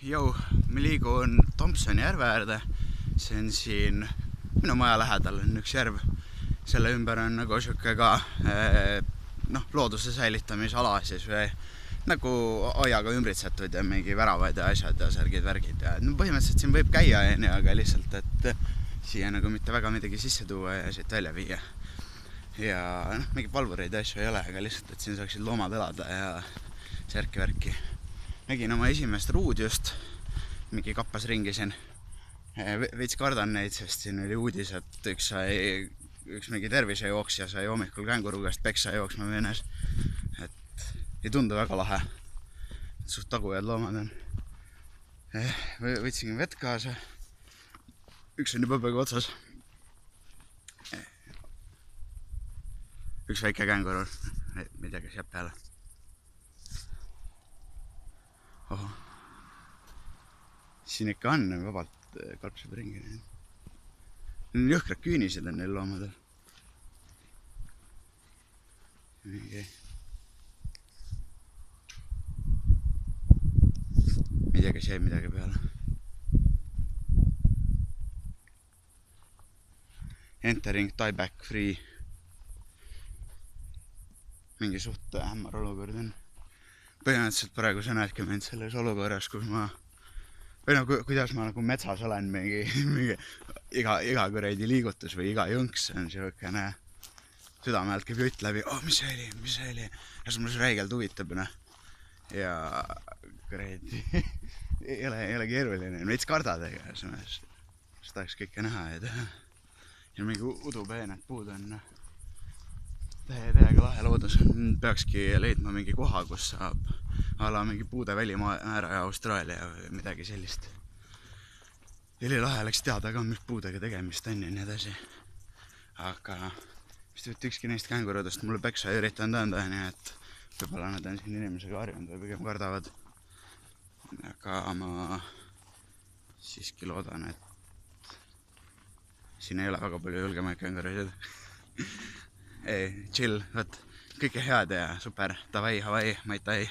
Jou, ma liigun Thompsoni järve äärde. See on siin minu maja lähedal on üks järv. Selle ümber on nagu siuke ka looduse säilitamisala siis või nagu aiaga ümbritsetud ja mingi väravad ja asjad ja särgid-värgid. Ja põhimõtteliselt siin võib käia, aga lihtsalt, et siia nagu mitte väga midagi sisse tuua ja siit välja viia. Ja mingi palvureid ja asju ei ole, aga lihtsalt, et siin saaksid loomad elada ja särki-värki. Nägin oma esimest ruudjust, mingi kappas ringi siin. Veits kardan neid, sest siin oli uudis, et üks mingi tervisejooksja sai hommikul känguru käest peksa jooksma minnes. Et ei tundu väga lahe. Suht tagujad loomad on. Võtsin vett kaasa. Üks on juba peaaegu otsas. Üks väike känguru. Ei tea, kes jääb peale. Oho. Siin ikka on vabalt kalpseb ringi. Need on jõhkrad küünised on neil loomadel. Ei tea, kes jäi midagi peale. Entering tieback free. Mingi suht hämmar olukord on. Põhimõtteliselt praegu sa näedki mind selles olukorras, kus kuidas ma nagu metsas olen mingi iga kuradi liigutus või iga jõnks on siukene südame alt käib jutt läbi, mis see oli, ja see mul räigelt huvitab, ja kuradi ei ole keeruline, veits kardad, ega siis tahaks kõike näha ja teha. Ja mingi udupeened puud on täiega lahe loodus. Peakski leidma mingi koha, kus saab ala mingi puude välimäära ja Austraalia või midagi sellist. Jõli lahe oleks teada ka, mis puudega tegemist on ja nii edasi. Aga vist ükski neist kängurudest mulle peksa ei üritanud anda, nii et võib-olla nad on siin inimesega harjunud või pigem kardavad. Aga ma siiski loodan, et siin ei ole väga palju julgemaid kängurusid. Ei, chill, võt, kõike head ja super, davai, Hawaii, Mai Tai.